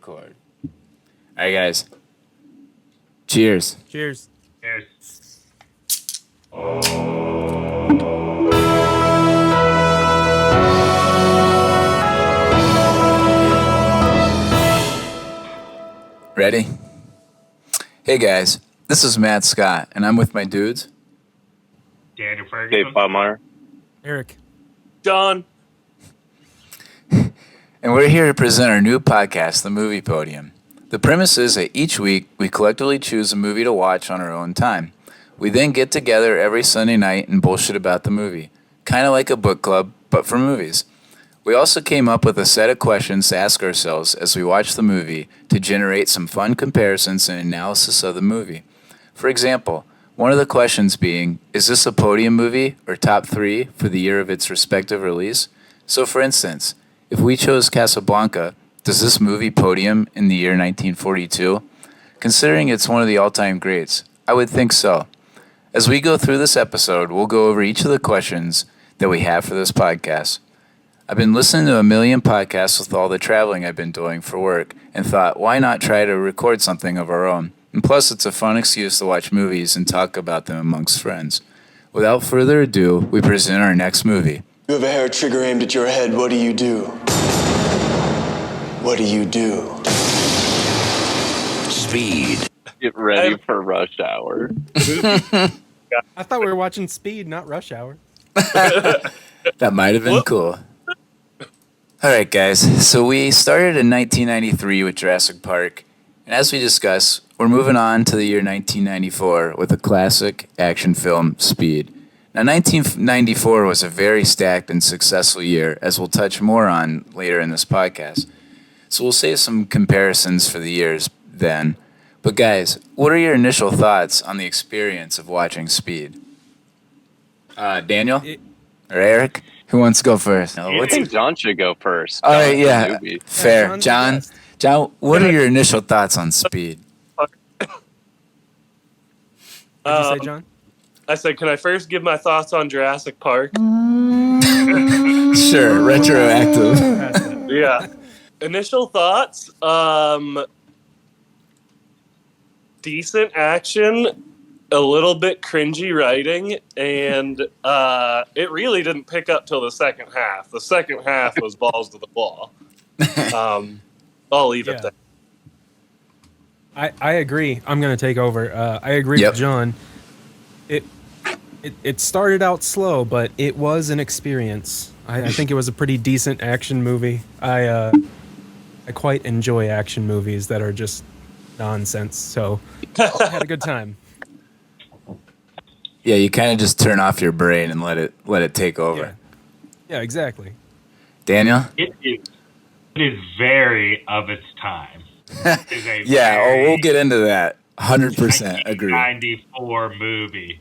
record. All right, guys. Cheers. Cheers. Cheers. Ready? Hey, guys. This is Matt Scott, and I'm with my dudes. Daniel Ferguson. Dave Meyer. Eric. John. And we're here to present our new podcast, The Movie Podium. The premise is that each week we collectively choose a movie to watch on our own time. We then get together every Sunday night and bullshit about the movie. Kind of like a book club, but for movies. We also came up with a set of questions to ask ourselves as we watch the movie to generate some fun comparisons and analysis of the movie. For example, one of the questions being, is this a podium movie or top 3 for the year of its respective release? So for instance, if we chose Casablanca, does this movie podium in the year 1942? Considering it's one of the all-time greats, I would think so. As we go through this episode, we'll go over each of the questions that we have for this podcast. I've been listening to a million podcasts with all the traveling I've been doing for work and thought, why not try to record something of our own? And plus, it's a fun excuse to watch movies and talk about them amongst friends. Without further ado, we present our next movie. You have a hair trigger aimed at your head. What do you do? What do you do? Speed. Get ready for rush hour. I thought we were watching Speed, not Rush Hour. That might have been cool. All right, guys. So we started in 1993 with Jurassic Park. And as we discussed, we're moving on to the year 1994 with a classic action film, Speed. Now, 1994 was a very stacked and successful year, as we'll touch more on later in this podcast. So we'll save some comparisons for the years then. But guys, what are your initial thoughts on the experience of watching Speed? Daniel? Or Eric? Who wants to go first? No, I think John should go first. All right, yeah. Fair. John's the best. John, what are your initial thoughts on Speed? What'd you say, John? I said, can I first give my thoughts on Jurassic Park? Sure, retroactive. Yeah. Initial thoughts, decent action, a little bit cringy writing, and it really didn't pick up till the second half. The second half was balls to the wall. I'll leave it there. I agree. I'm going to take over. I agree with John. It started out slow, but it was an experience. I think it was a pretty decent action movie. I quite enjoy action movies that are just nonsense, so I had a good time. Yeah, you kind of just turn off your brain and let it take over. Yeah, exactly. Daniel? It is very of its time. Yeah, we'll get into that. 100% agree. 1994 movie.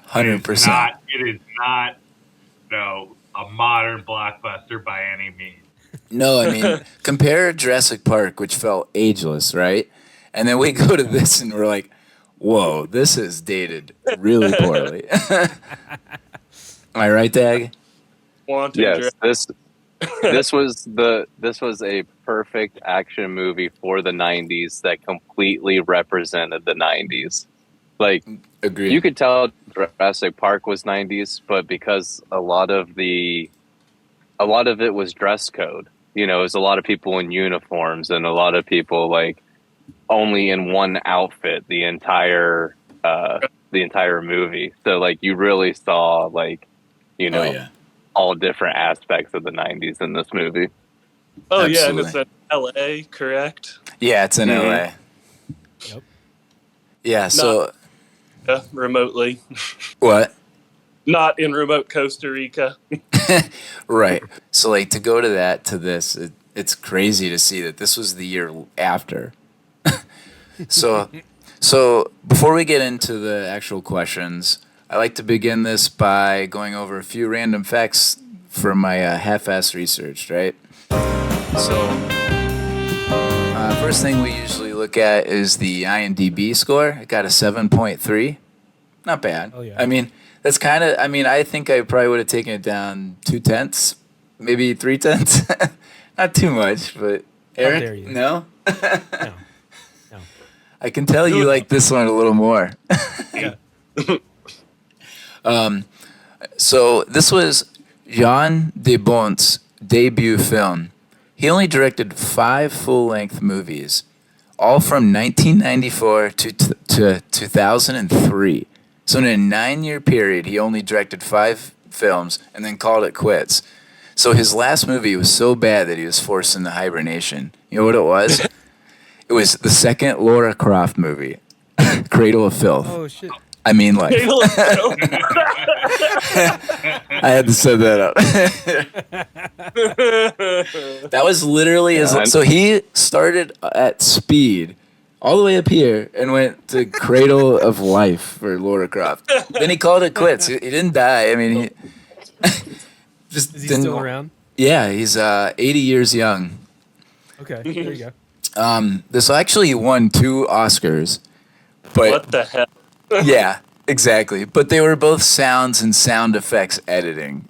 100%. It is not a modern blockbuster by any means. No, I mean, compare Jurassic Park, which felt ageless, right? And then we go to this and we're like, whoa, this is dated really poorly. Am I right, Dag? Yes, this was a perfect action movie for the 90s that completely represented the 90s. Like, agreed. You could tell Jurassic Park was 90s, but because a lot of it was dress code. You know, it was a lot of people in uniforms and a lot of people like only in one outfit the entire movie. So like you really saw like, you know, all different aspects of the 90s in this movie. Oh, Absolutely. yeah, and it's in L.A., correct? Yeah, it's in L.A. Yep. Yeah, so... remotely. What? Not in remote Costa Rica. Right. So, like, to go to this, it's crazy to see that this was the year after. So before we get into the actual questions, I like to begin this by going over a few random facts from my half-ass research, right? So, first thing we usually look at is the IMDb score. It got a 7.3. Not bad. Oh, yeah. I mean, that's kind of, I think I probably would have taken it down 0.2, maybe 0.3. Not too much, but Eric? dare you? No? No. No. I can tell you like this one a little more. Yeah. So this was Jean de Bont's debut film. He only directed 5 full-length movies, all from 1994 to 2003. So in a 9-year period, he only directed 5 films and then called it quits. So his last movie was so bad that he was forced into hibernation. You know what it was? It was the second Laura Croft movie, Cradle of Filth. Oh shit. I mean, like, I had to set that up. That was literally his. So he started at Speed, all the way up here, and went to Cradle of Life for Laura Croft. Then he called it quits. He didn't die. I mean, he just Is he didn't. still around? Yeah, he's 80 years young. Okay, there you go. This actually won 2 Oscars, but What the hell? yeah, exactly. But they were both sounds and sound effects editing.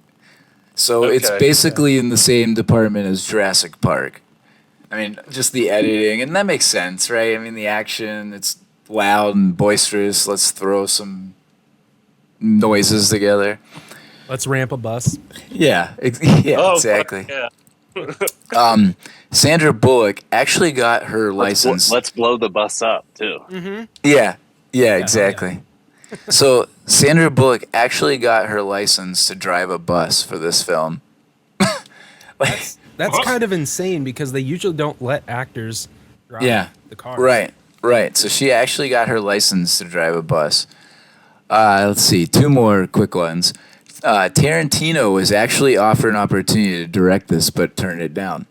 So it's Okay. basically in the same department as Jurassic Park. I mean, just the editing, and that makes sense, right? I mean, the action, it's loud and boisterous. Let's throw some noises together. Let's ramp a bus. Yeah, yeah, Oh, exactly. Yeah. Sandra Bullock actually got her license. Let's blow the bus up too. Yeah, exactly. So Sandra Bullock actually got her license to drive a bus for this film. That's kind of insane because they usually don't let actors drive Yeah, the car. right. So she actually got her license to drive a bus. Let's see, 2 more quick ones. Tarantino was actually offered an opportunity to direct this, but turned it down.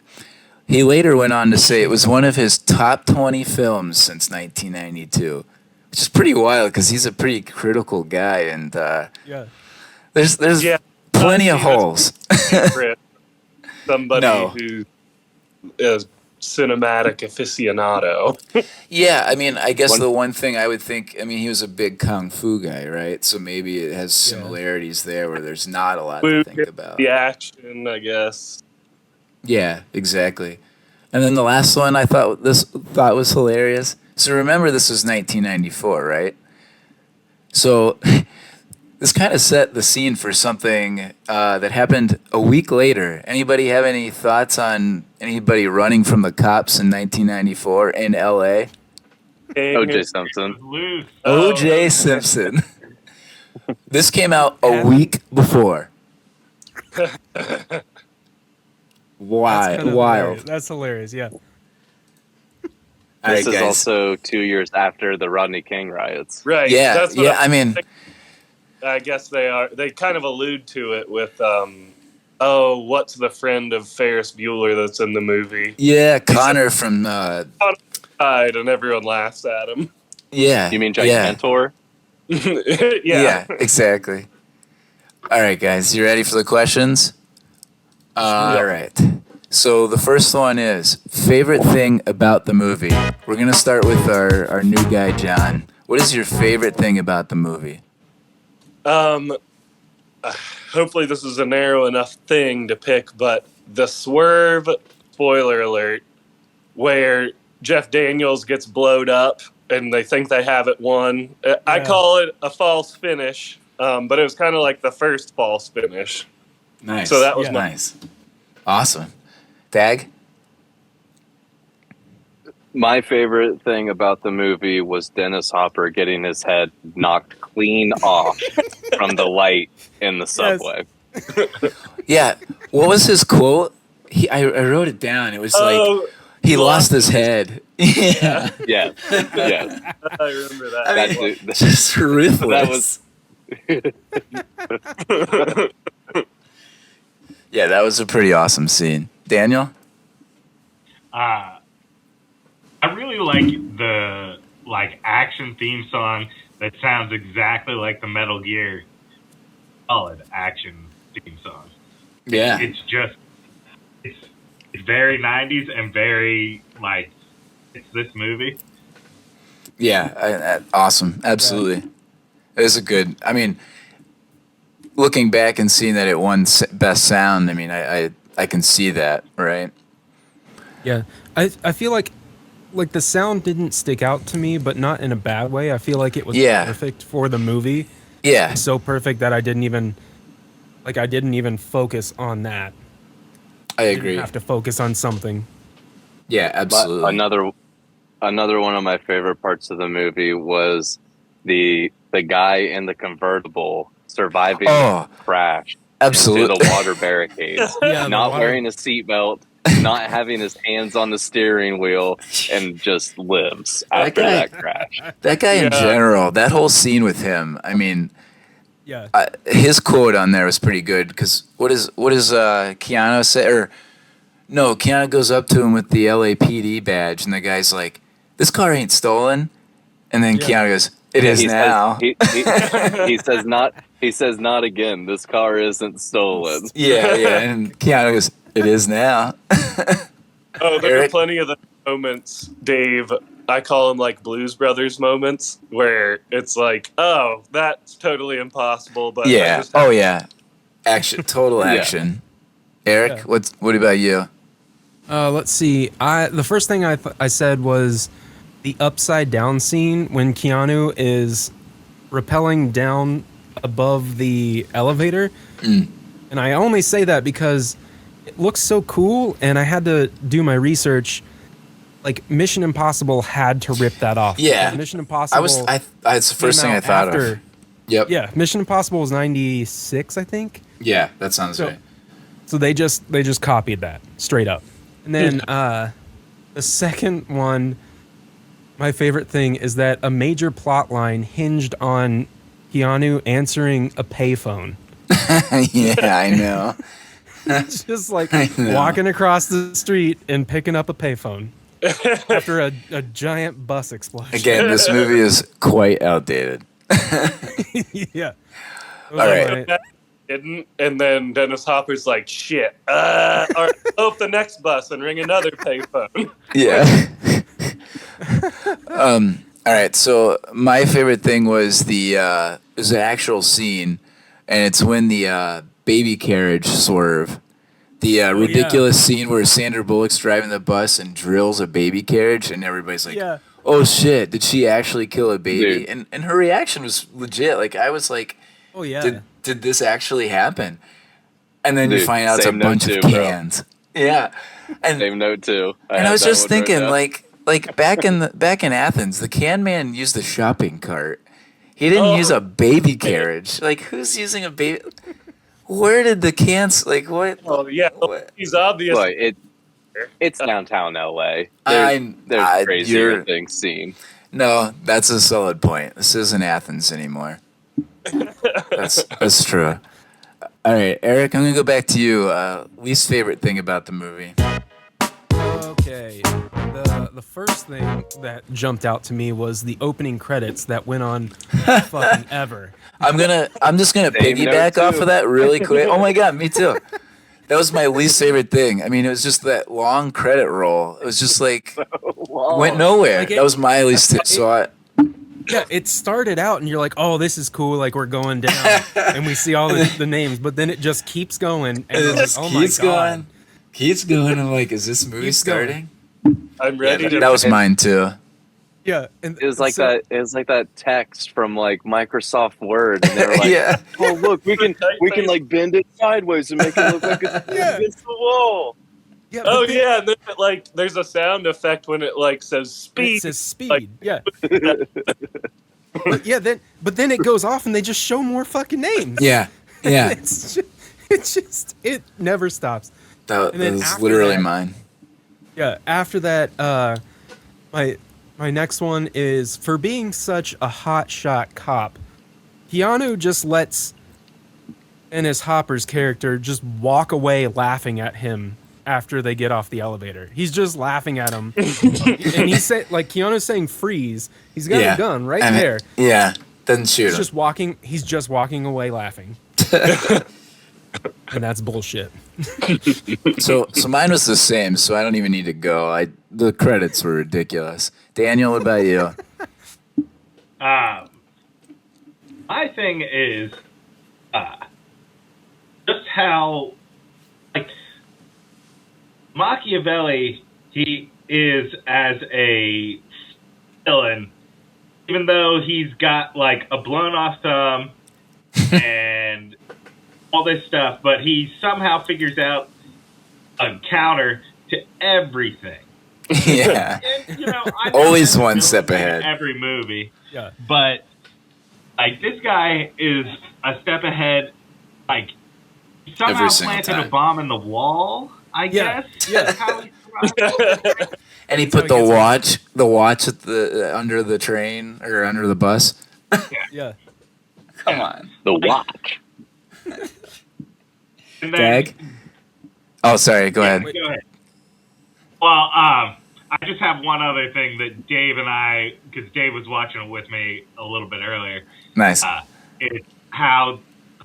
He later went on to say it was one of his top 20 films since 1992, which is pretty wild because he's a pretty critical guy, and Yeah. there's Yeah. plenty of holes. Somebody No. who is cinematic aficionado. Yeah, I mean, I guess One- the one thing I would think, I mean, he was a big kung fu guy, right? So maybe it has similarities there where there's not a lot to think about. The action, I guess. Yeah, exactly. And then the last one I thought was hilarious. So remember, this was 1994, right? So this kind of set the scene for something that happened a week later. Anybody have any thoughts on anybody running from the cops in 1994 in L.A.? O.J. Simpson. Loose. O.J. Simpson. This came out a week before. That's kind of Wild. hilarious. That's hilarious. Yeah. All This right, is guys. also 2 years after the Rodney King riots. Right. Yeah, That's what yeah. I mean, I guess they are. They kind of allude to it with, oh, what's the friend of Ferris Bueller that's in the movie? yeah, Connor from Died, and everyone laughs at him. yeah. You mean yeah. Gigantor? Yeah. Exactly. All right, guys, you ready for the questions? All right. So the first one is favorite thing about the movie. We're gonna start with our new guy John. What is your favorite thing about the movie? Hopefully this is a narrow enough thing to pick, but the swerve, spoiler alert, where Jeff Daniels gets blowed up and they think they have it won. I call it a false finish, but it was kind of like the first false finish. Nice. So that was nice. Awesome. Dag? My favorite thing about the movie was Dennis Hopper getting his head knocked clean off from the light in the subway. Yeah. What was his quote? I wrote it down. It was like he lost his head. Yeah. Yeah. Yes. I remember that. I That mean, dude- just ruthless. Yeah, that was a pretty awesome scene. Daniel? I really like the action theme song that sounds exactly like the Metal Gear Solid action theme song. Yeah. It's just it's very 90s and very it's this movie. Yeah, awesome. Absolutely. It was a good, I mean, looking back and seeing that it won best sound, I mean, I can see that, right? Yeah, I feel like the sound didn't stick out to me, but not in a bad way. I feel like it was Yeah. perfect for the movie. Yeah. So perfect that I didn't even focus on that. I Didn't agree. have to focus on something. Yeah, But absolutely. another one of my favorite parts of the movie was the guy in the convertible surviving Oh, the crash absolutely. into the water barricades, Yeah, the not water- wearing a seatbelt, not having his hands on the steering wheel, and just lives after guy- that crash. That guy in Yeah. general, that whole scene with him, I mean, Yeah. his quote on there was pretty good because what is Keanu say? Or no, Keanu goes up to him with the LAPD badge, and the guy's like, "This car ain't stolen," and then Yeah. Keanu goes, "It is He now." says not. He says not again. This car isn't stolen. Yeah, and Keanu goes, "It is now." Oh, there are Eric? plenty of the moments, Dave. I call them like Blues Brothers moments, where it's like, oh, that's totally impossible. But I Yeah. just Oh yeah. Action. Total Yeah. action. Eric, Yeah. what about you? Let's see. The first thing I said was the upside down scene when Keanu is rappelling down above the elevator. And I only say that because it looks so cool, and I had to do my research. Like, Mission Impossible had to rip that off. Yeah. Because Mission Impossible. It's the first came thing I out thought after, of. Yep. Yeah, Mission Impossible was 96, I think. Yeah, that sounds So- right. So they just copied that straight up. And then the second one, my favorite thing is that a major plot line hinged on Keanu answering a payphone. Yeah, I know. It's just like I know. walking across the street and picking up a payphone after a giant bus explosion. Again, this movie is quite outdated. Yeah. All right. didn't. And then Dennis Hopper's like, shit. All right, hope the next bus and ring another payphone. Yeah. All right. So my favorite thing was the actual scene, and it's when the baby carriage swerve. The ridiculous scene where Sandra Bullock's driving the bus and drills a baby carriage, and everybody's like, Yeah. "Oh shit! Did she actually kill a baby?" Dude. And her reaction was legit. Like I was like, Oh yeah. Did this actually happen?" And then you Dude, find out it's a same note bunch too, of bro. cans. Yeah. And Same note too. and I had was that just one written thinking, down. like back in Athens, the can man used the shopping cart. He didn't Oh. use a baby carriage. Like, who's using a baby? Where did the cans? Like, what? Oh, yeah. What? He's obvious. But it's downtown LA. you're- There's crazier things seen. No, that's a solid point. This isn't Athens anymore. That's true. All right, Eric, I'm gonna go back to you. Least favorite thing about the movie? Okay. The first thing that jumped out to me was the opening credits that went on fucking ever. I'm just gonna Same note, piggyback off too. of that really quick. Oh my god, me too. That was my least favorite thing. I mean, it was just that long credit roll. It was just like went nowhere. Like it- That was my least. Yeah, it started out and you're like, oh, this is cool. Like, we're going down. And we see all the names, but then it just keeps going. And It you're just like, oh keeps my God. going. Keeps going. I'm like, is this movie Keeps going. starting? I'm ready to. That was mine too. Yeah. And It was like so- that. It was like that text from like Microsoft Word, and they were like, Yeah. "Oh, look, we can like bend it sideways and make it look like it's Yeah. against the wall." Yeah, but Oh then yeah, and then like there's a sound effect when it like says speed. It says speed. Like- Yeah. But then it goes off and they just show more fucking names. Yeah. Yeah. It never stops. That And then was after literally that- mine. Yeah. After that, my next one is for being such a hotshot cop. Keanu just lets Dennis Hopper's character just walk away laughing at him after they get off the elevator. He's just laughing at him, and he said, like Keanu's saying, "Freeze." He's got a gun right And there. Yeah. Doesn't shoot He's him. just walking. He's just walking away laughing, and that's bullshit. So mine was the same. So I don't even need to go. The credits were ridiculous. Daniel, what about you? My thing is just how like Machiavelli he is as a villain, even though he's got like a blown off thumb and all this stuff, but he somehow figures out a counter to everything. Yeah. And, you know, I know Always that's one a step villain in ahead. every movie, Yeah. but like this guy is a step ahead. Like he somehow Every single planted time. a bomb in the wall. I Yeah, guess. yeah. That's how he survived. And he That's put how he the watch at the under the train or under the bus. Yeah. Come on, The watch. And then, Dag. Oh, sorry. Go ahead. Go ahead. Well, I just have one other thing that Dave and I, because Dave was watching it with me a little bit earlier. Nice. It's how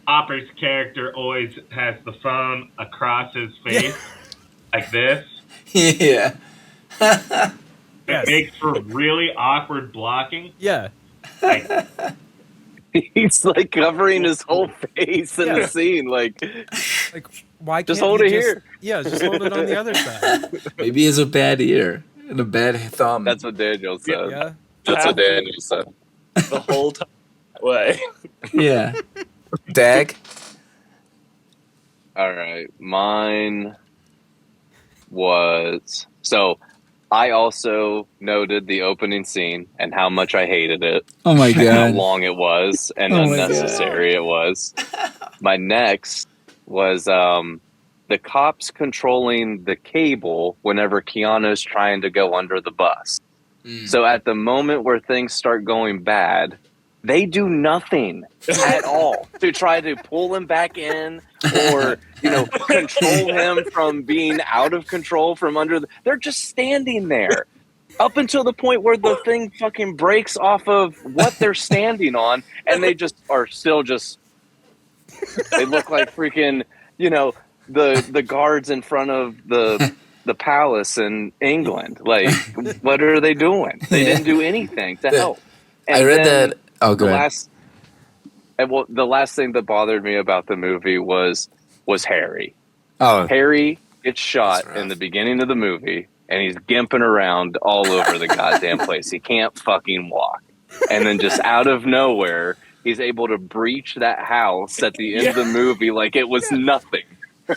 Hopper's character always has the phone across his face like this. Yeah. It Yes. makes for really awkward blocking. Yeah. Like, He's like covering his whole face in Yeah. the scene. Like, Like, why can't Just hold he it here. Yeah, just hold it on the other side. Maybe he has a bad ear and a bad thumb. that's what Daniel said. Yeah. That's what Daniel said. The whole time that way. Yeah. Dag. All right. Mine was I also noted the opening scene and how much I hated it. Oh my And how god. long it was and Oh my unnecessary it was. My next was the cops controlling the cable whenever Keanu's trying to go under the bus. So at the moment where things start going bad, they do nothing at all to try to pull him back in or, control him from being out of control from under they're just standing there up until the point where the thing fucking breaks off of what they're standing on, and they just are still they look like freaking, the guards in front of the palace in England. Like, what are they doing? They didn't do anything to help. And I read then that. Oh, go ahead. the last thing that bothered me about the movie was Harry. Oh, Harry gets shot That's rough. in the beginning of the movie, and he's gimping around all over the goddamn place. He can't fucking walk. And then just out of nowhere, he's able to breach that house at the end of the movie like it was nothing.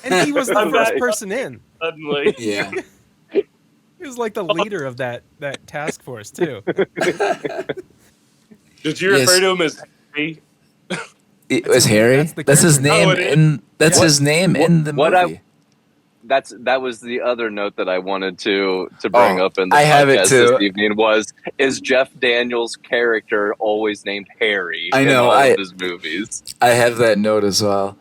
And he was the I'm first right. person in. Suddenly. yeah. He was like the leader of that task force too. Did you Yes. refer to him as Harry? It was Harry. That's the That's his character. name Oh, it is? in. That's Yeah. his name in the What movie. That was the other note that I wanted to bring Oh, up in the I have it podcast too. this evening is Jeff Daniels' character always named Harry I know, in all I- of his movies. I have that note as well.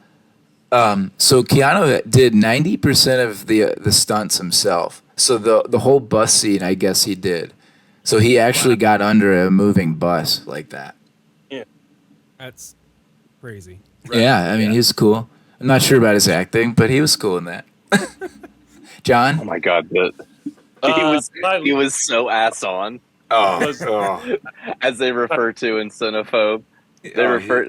So Keanu did 90% of the stunts himself. So the whole bus scene, I guess he did. So he actually got under a moving bus like that. That's crazy. Yeah, I mean, he's cool. I'm not sure about his acting, but he was cool in that. Oh John? my god, he was so ass on, Oh, as they refer to in Cinephobe. They refer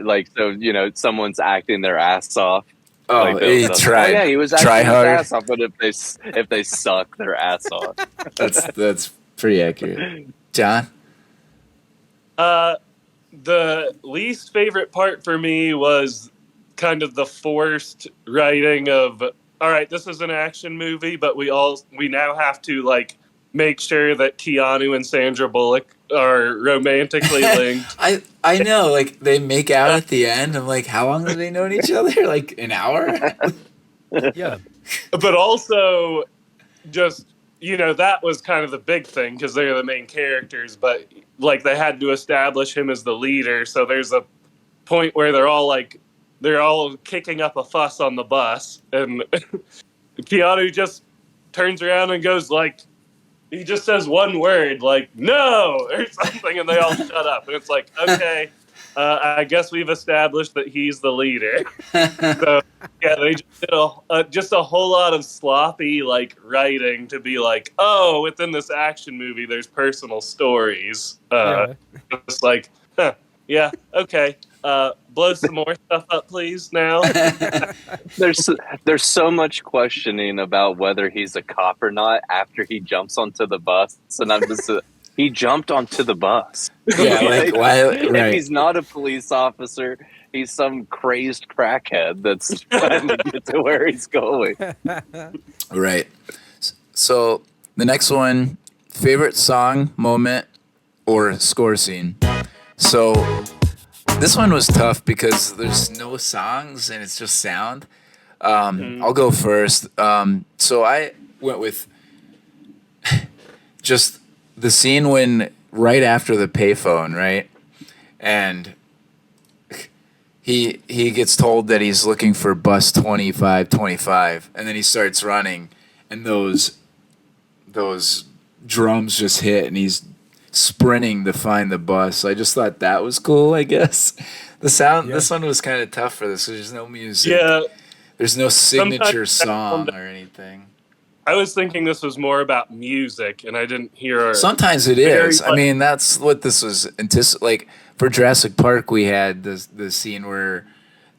someone's acting their ass off. Oh, he they'll say, tried. "Oh, yeah, he was acting Try his hard. ass off." But if they suck their ass off, That's pretty accurate. John? The least favorite part for me was kind of the forced writing of, all right, this is an action movie, but we now have to make sure that Keanu and Sandra Bullock are romantically linked. I know, they make out at the end. I'm like, how long have they known each other? Like an hour? Yeah. But also just, that was kind of the big thing because they're the main characters, but they had to establish him as the leader. So there's a point where they're all kicking up a fuss on the bus, and Keanu just turns around and goes he just says one word, no, or something, and they all shut up. And it's okay, I guess we've established that he's the leader. So, yeah, they just did just a whole lot of sloppy, writing to be within this action movie, there's personal stories. Yeah. Just yeah, okay. blow some more stuff up, please, now? There's so much questioning about whether he's a cop or not after he jumps onto the bus, and I'm just he jumped onto the bus. Yeah, like why? If Right. he's not a police officer, he's some crazed crackhead that's trying to get to where he's going. Right. So the next one, favorite song, moment, or score scene. So this one was tough because there's no songs and it's just sound. I'll go first. So I went with just the scene when right after the payphone, right? And he gets told that he's looking for bus 2525, and then he starts running, and those drums just hit, and he's sprinting to find the bus. I just thought that was cool, I guess. The sound, this one was kind of tough for this. There's no music. Yeah. There's no signature Sometimes song or anything. I was thinking this was more about music, and I didn't hear. Sometimes it is. I mean, that's what this was. Like for Jurassic Park, we had the scene where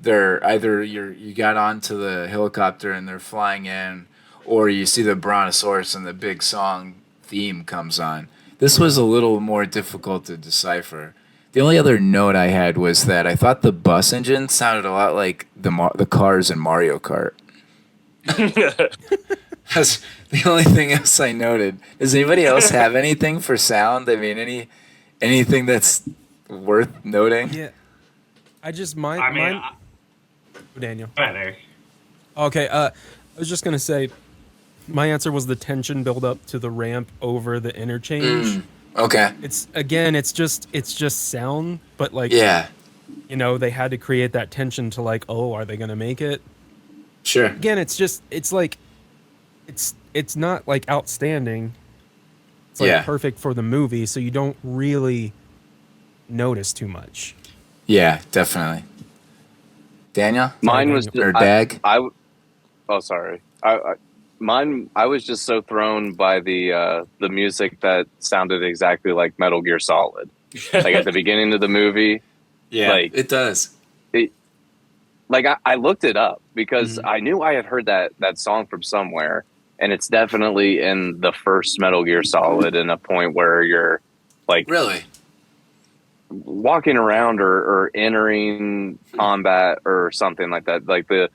they're either you got onto the helicopter and they're flying in, or you see the brontosaurus and the big song theme comes on. This was a little more difficult to decipher. The only other note I had was that I thought the bus engine sounded a lot like the cars in Mario Kart. That's the only thing else I noted. Does anybody else have anything for sound? I mean, anything that's worth noting? Yeah. Daniel. Go ahead, Eric. Okay, I was just gonna say, my answer was the tension build up to the ramp over the interchange. Okay. It's just sound, but like, Yeah. they had to create that tension to like, oh, are they gonna make it? Sure. Again, it's not like outstanding. It's like perfect for the movie, so you don't really notice too much. Yeah, definitely. Daniel? Mine was or Dag? Sorry. I was just so thrown by the music that sounded exactly like Metal Gear Solid. Like at the beginning of the movie. Yeah, like, it does. I looked it up because I knew I had heard that song from somewhere, and it's definitely in the first Metal Gear Solid, in a point where you're like really walking around or entering combat or something like that. Like that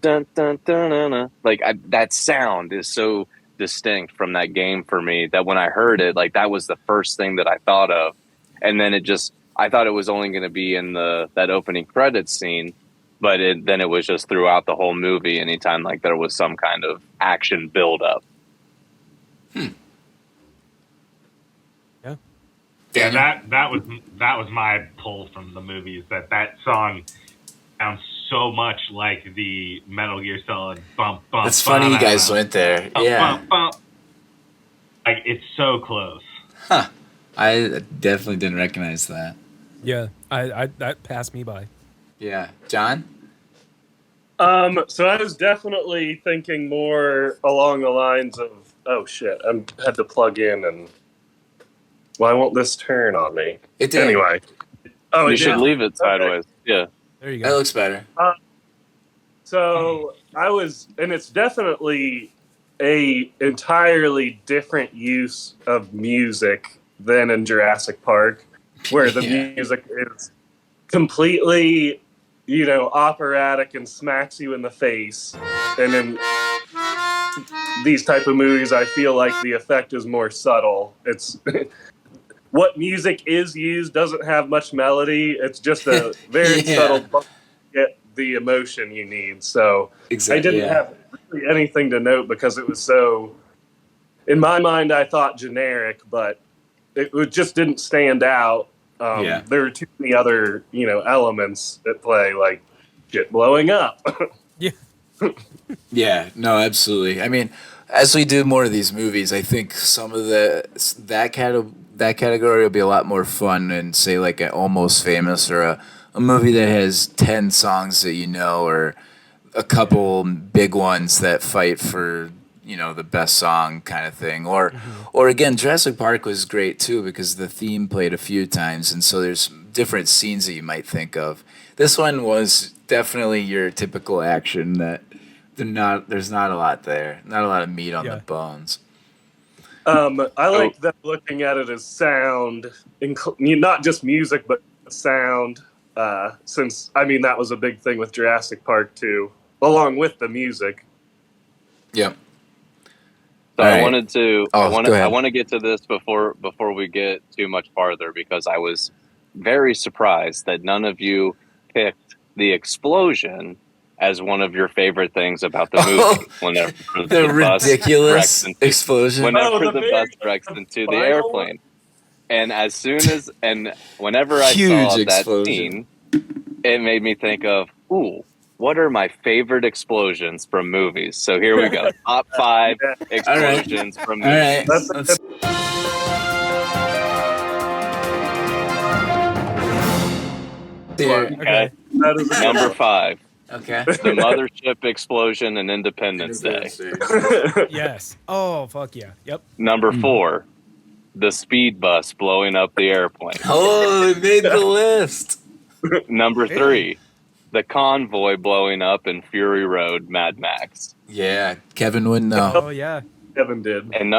dun dun dun dun, dun. That sound is so distinct from that game for me that when I heard it, like that was the first thing that I thought of, and then I thought it was only going to be in that opening credits scene. But then it was just throughout the whole movie, anytime like there was some kind of action build-up. Yeah. Yeah, that was my pull from the movie, is that song sounds so much like the Metal Gear Solid bump bump. It's funny you guys went there. Yeah. Bump, bump. Like, it's so close. Huh. I definitely didn't recognize that. Yeah, I that passed me by. Yeah. John? So I was definitely thinking more along the lines of, oh shit, I had to plug in, and why won't this turn on me? It did. Anyway. Oh, You should leave it sideways. Yeah. There you That go. looks better. So and it's definitely a entirely different use of music than in Jurassic Park, where the music is completely, operatic and smacks you in the face. And in these type of movies, I feel like the effect is more subtle. It's what music is used doesn't have much melody. It's just a very subtle bump to get the emotion you need. So Exactly. I didn't have really anything to note because it was so, in my mind, I thought generic, but it just didn't stand out. There were too many other, elements at play, like shit blowing up. Yeah. Yeah, no, absolutely. I mean, as we do more of these movies, I think some of that category will be a lot more fun than, say, like an Almost Famous or a movie that has 10 songs that or a couple big ones that fight for the best song kind of thing. Or again, Jurassic Park was great too because the theme played a few times, and so there's different scenes that you might think of. This one was definitely your typical action that there's not a lot there, not a lot of meat on the bones. I like them looking at it as sound, not just music, but sound. Since that was a big thing with Jurassic Park too, along with the music. Yep. So I wanted to. Oh, I want to get to this before we get too much farther, because I was very surprised that none of you picked the explosion as one of your favorite things about the movie. Whenever the ridiculous explosion. Whenever the bus wrecks into the airplane, and whenever I saw that scene, it made me think of, ooh, what are my favorite explosions from movies? So here we go. Top 5 explosions from movies. All right. Okay. Number 5. Okay. The mothership explosion in Independence Day. Yes. Oh, fuck yeah. Yep. Number 4. The speed bus blowing up the airplane. Oh, it made the list. Number 3. The convoy blowing up in Fury Road, Mad Max. Yeah, Kevin wouldn't know. Oh, yeah. Kevin did. And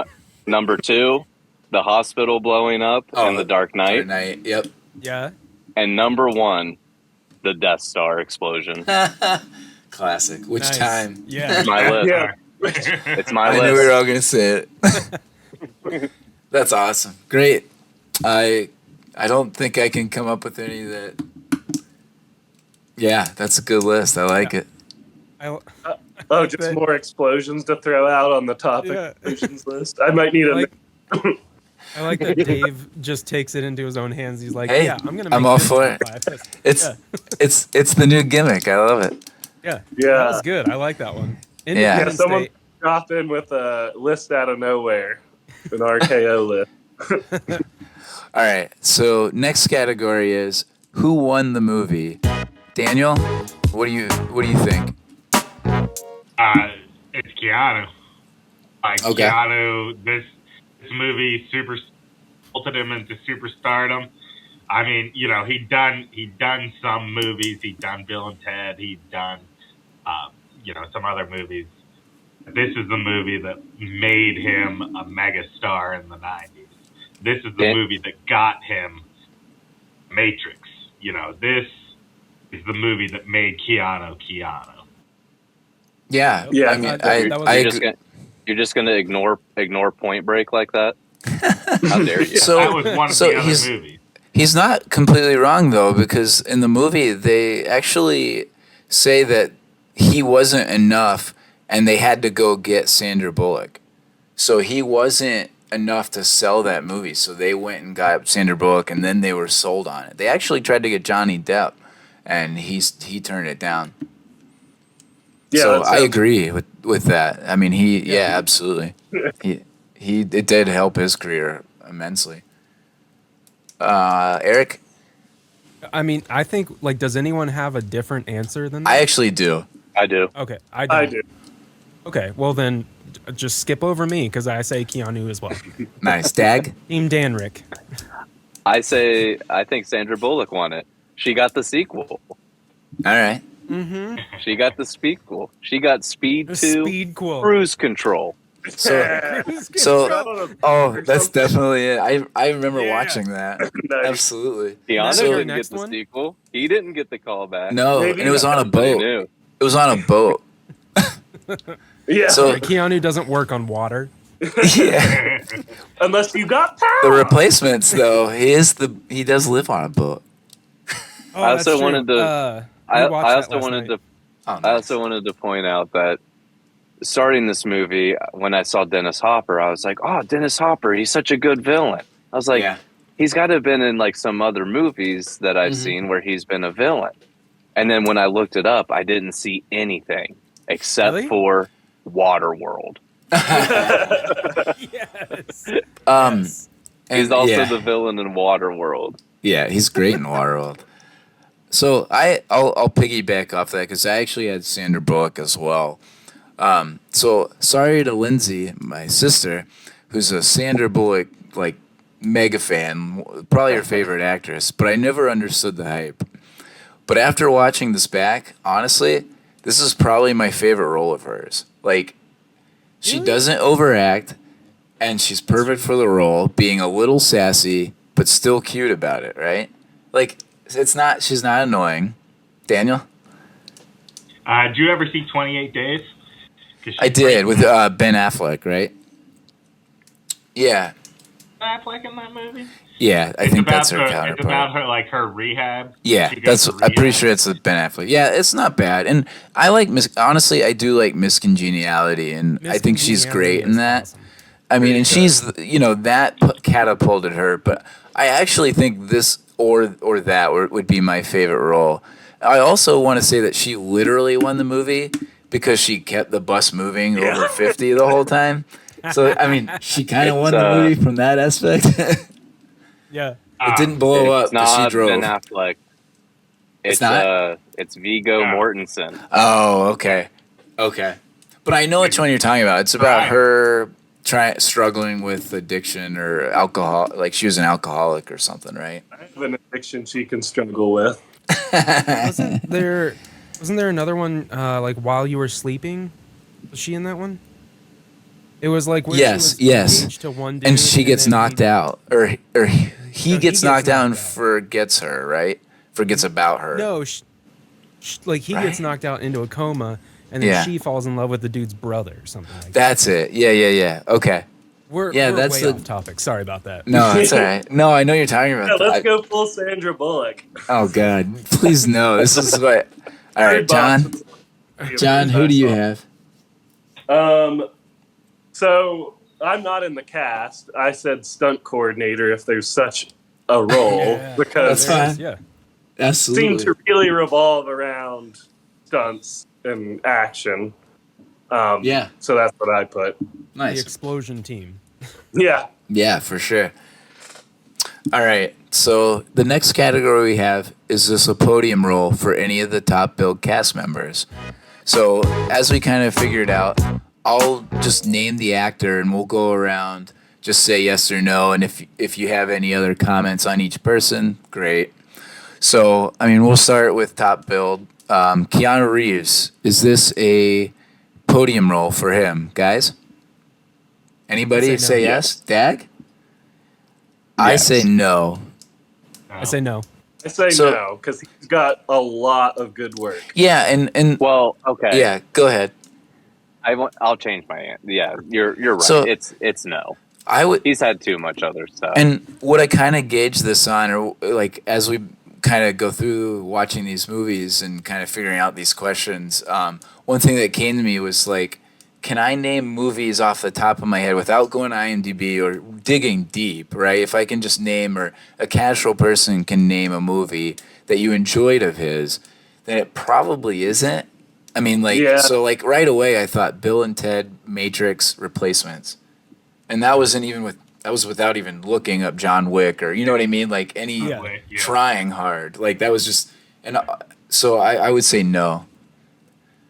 number 2, the hospital blowing up in The Dark Knight. Dark Knight, yep. Yeah. And number 1, the Death Star explosion. Classic. Which Nice. time? Yeah. It's my list. Yeah. It's my I list. knew we were all going to say it. That's awesome. Great. I don't think I can come up with any that... Yeah, that's a good list. I like it. Just more explosions to throw out on the top explosions list. I might need a... I like that Dave just takes it into his own hands. He's like, Hey, yeah, I'm going to make I'm all this for top it. 5. It's the new gimmick. I love it. Yeah. Yeah. That was good. I like that one. Yeah. Independence Someone Day- drop in with a list out of nowhere. An RKO list. All right. So next category is who won the movie. Daniel, what do you think? It's Keanu. Okay. Keanu, this movie vaulted him into superstardom. I mean, he'd done some movies. He'd done Bill and Ted. He'd done, some other movies. This is the movie that made him a megastar in the 90s. This is the movie that got him Matrix. This is the movie that made Keanu. Yeah. Yeah. I mean, you're just gonna ignore Point Break like that? How dare you? So, that was one of the other movies. He's not completely wrong, though, because in the movie, they actually say that he wasn't enough and they had to go get Sandra Bullock. So he wasn't enough to sell that movie. So they went and got Sandra Bullock and then they were sold on it. They actually tried to get Johnny Depp and he turned it down. Yeah, so I agree with that. I mean, absolutely. It did help his career immensely. Eric? I mean, I think, does anyone have a different answer than that? I actually do. I do. Okay, I do. Okay, well then, just skip over me because I say Keanu as well. Nice. Dag? Team Danrick. I think Sandra Bullock won it. She got the sequel. All right. Mm-hmm. She got the sequel. She got Speed 2 Speed Quote. Cruise Control. That's definitely it. I remember watching that. Nice. Absolutely. Keanu your didn't next get the one? sequel. He didn't get the call back. No, Maybe and it was on a Nobody boat. knew. It was on a boat. Yeah. So Keanu doesn't work on water. yeah. Unless you got power. The replacements, though, he does live on a boat. Oh, I that's also true. wanted to- we I watched that also last wanted night. to Oh, nice. I also wanted to point out that starting this movie, when I saw Dennis Hopper, I was like, "Oh, Dennis Hopper, he's such a good villain." I was like, Yeah. he's got to have been in some other movies that I've seen where he's been a villain. And then when I looked it up, I didn't see anything except Really? for Waterworld. Yes. And He's also yeah. the villain in Waterworld. Yeah, he's great in Waterworld. So I'll piggyback off that because I actually had Sandra Bullock as well. So sorry to Lindsay, my sister, who's a Sandra Bullock mega fan, probably her favorite actress, but I never understood the hype. But after watching this back, honestly, this is probably my favorite role of hers. Like, she doesn't overact, and she's perfect for the role, being a little sassy, but still cute about it, right? Like, she's not annoying. Daniel? Did you ever see 28 Days? I did, with Ben Affleck, right? Yeah. Ben Affleck in that movie? Yeah, I think that's her counterpart. It's about her, like, her rehab. Yeah, I'm pretty sure it's with Ben Affleck. Yeah, it's not bad, and I like honestly, I do like Miss Congeniality, and I think she's great in that. Awesome. I mean, and she's that catapulted her, but I actually think this or that would be my favorite role. I also want to say that she literally won the movie because she kept the bus moving over 50 the whole time. So I mean, she kind of won the movie from that aspect. Yeah. It didn't blow up because she drove. Ben Affleck. It's not? It's Viggo Mortensen. Oh, okay. But I know which one you're talking about. It's about her struggling with addiction or alcohol. Like she was an alcoholic or something, right? I have an addiction she can struggle with. Wasn't there another one like While You Were Sleeping? Was she in that one? It was like where yes, she was engaged to one dude, and she gets knocked out, or he gets knocked out and out. forgets her, right? Forgets about her. No, he gets knocked out into a coma, and then she falls in love with the dude's brother or something like that. That's it. Yeah. Okay. We're that's way off topic. Sorry about that. No, it's all right. No, I know you're talking about. Let's go full Sandra Bullock. Oh God, please no. This is what. All right, John. John, who do you have? So I'm not in the cast. I said stunt coordinator if there's such a role because That's fine. Yeah. it Absolutely. seemed to really revolve around stunts and action. Yeah. So that's what I put. The Nice. explosion team. Yeah. Yeah, for sure. All right. So the next category we have is this a podium role for any of the top billed cast members. So as we kind of figured out, I'll just name the actor and we'll go around, just say yes or no. And if you have any other comments on each person, great. So, I mean, we'll start with top billed. Keanu Reeves, is this a podium role for him, guys? Anybody say no. yes? Dag? I say no. I say no. I say So- no because he's got a lot of good work. Yeah, and Well, okay. yeah, go ahead. I'll change my answer. Yeah, you're right. So- it's no. I would, He's had too much other stuff. and what I kind of gauge this on, or like as we kind of go through watching these movies and kind of figuring out these questions, one thing that came to me was like, can I name movies off the top of my head without going to IMDb or digging deep, right? If I can just name, or a casual person can name a movie that you enjoyed of his, then it probably isn't. I mean, like, so like right away I thought Bill and Ted, Matrix, Replacements. And that wasn't even that was without even looking up John Wick, or you know what I mean? Like any trying hard. Like that was just, and so I would say no.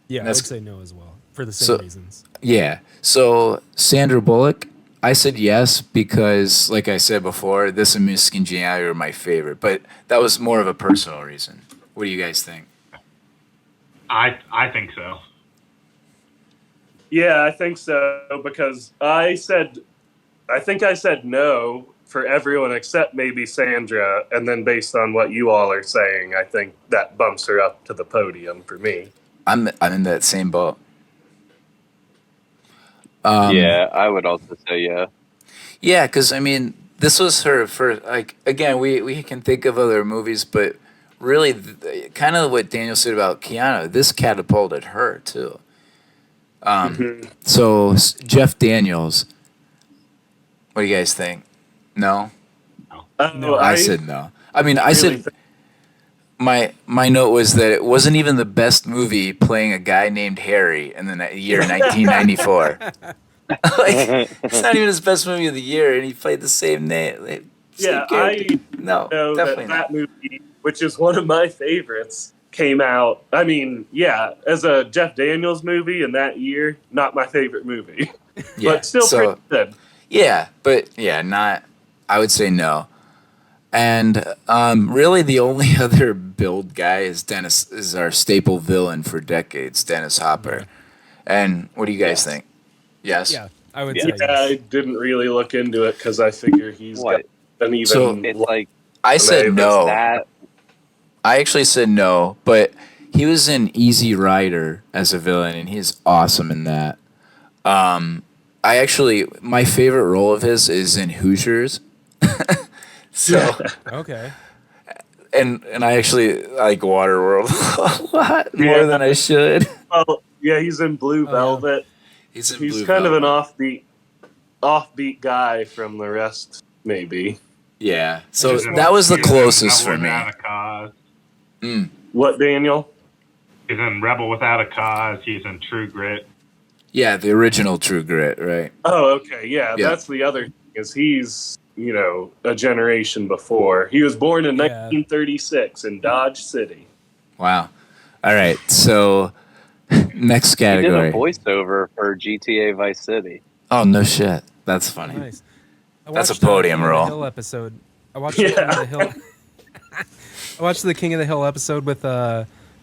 Yeah, I would say no as well for the same reasons. Yeah. So Sandra Bullock, I said yes because, like I said before, this and Miss Congeniality are my favorite. But that was more of a personal reason. What do you guys think? I think so. Yeah, I think so because I think I said no for everyone except maybe Sandra, and then based on what you all are saying, I think that bumps her up to the podium for me. I'm in that same boat. Yeah, I would also say yeah. Yeah, because I mean, this was her first. Like again, we can think of other movies, but really, kind of what Daniel said about Keanu, this catapulted her too. So Jeff Daniels, what do you guys think? No, No, I said no. I mean, I said my note was that it wasn't even the best movie playing a guy named Harry in the year 1994. Like, it's not even his best movie of the year, and he played the same name. Yeah, I no, know definitely that movie, which is one of my favorites, came out. I mean, yeah, as a Jeff Daniels movie in that year, not my favorite movie, Yeah, but still pretty good. Yeah, but yeah, not I would say no. And really, the only other build guy is our staple villain for decades, Dennis Hopper. And what do you guys think? Yes. Yeah, I would Yeah. say Yeah, yes. I didn't really look into it because I figure he's got What? an even. So, It's like I said Maybe no. that. I actually said no, but he was in Easy Rider as a villain, and he's awesome in that. My favorite role of his is in Hoosiers. So, Okay. and I actually like Waterworld a lot more than I should. Well, yeah, he's in Blue yeah. Velvet. He's in He's Blue kind of an Velvet. offbeat guy from the rest, maybe. Yeah. So He's in- that was the he's in closest Rebel for me. Without a Cause. What, Daniel? He's in Rebel Without a Cause. He's in True Grit. Yeah, the original True Grit, right? Oh, okay, yeah, Yeah. that's the other thing, is he's, a generation before. He was born in Yeah. 1936 in Dodge City. Wow. All right. So next He did category. a voiceover for GTA Vice City. Oh no shit. That's funny. Nice. I That's a watched the Podium King of the role. Hill episode. I watched the King of the Hill. I watched the King of the Hill episode with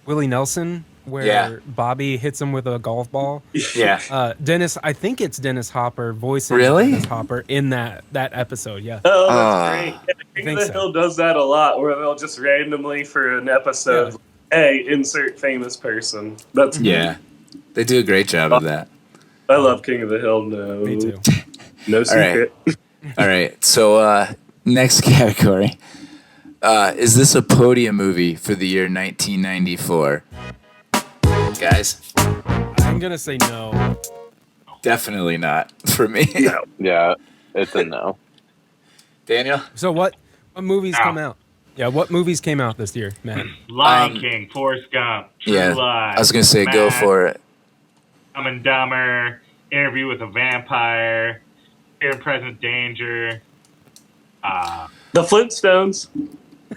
Willie Nelson, where Yeah. Bobby hits him with a golf ball. Yeah. Dennis, I think it's Dennis Hopper voicing Really? Dennis Hopper in that episode. Yeah. Oh, that's Ah. great. Yeah, King think of the so. Hill does that a lot, where they'll just randomly for an episode, hey, insert famous person. That's Yeah. They do a great job of that. I love King of the Hill. No, Me too. No secret. All right. So next category. Is this a Podium movie for the year 1994? Guys, I'm gonna say no. definitely not for me. No. Yeah, it's a no. Daniel? So what movies Ow. come out? Yeah, what movies came out this year, Matt? Lion Um, King, Forrest Gump, True Yeah. Lies. I was going to say go Mad, for it. Dumb and Dumber, Interview with a Vampire, Fear and Present Danger. The Flintstones.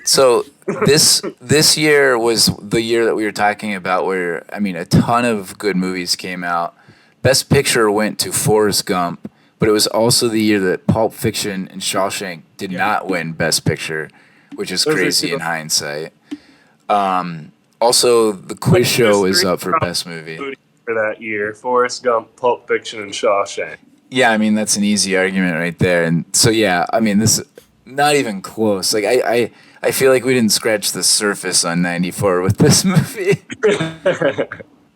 So this year was the year that we were talking about where, I mean, a ton of good movies came out. Best Picture went to Forrest Gump, but it was also the year that Pulp Fiction and Shawshank did not win Best Picture, which is Those are crazy two- in hindsight. Also, The Quiz Show is up for Best Movie. For that year, Forrest Gump, Pulp Fiction, and Shawshank. Yeah, I mean, that's an easy argument right there. And so, yeah, I mean, this not even close. Like, I feel like we didn't scratch the surface on 94 with this movie.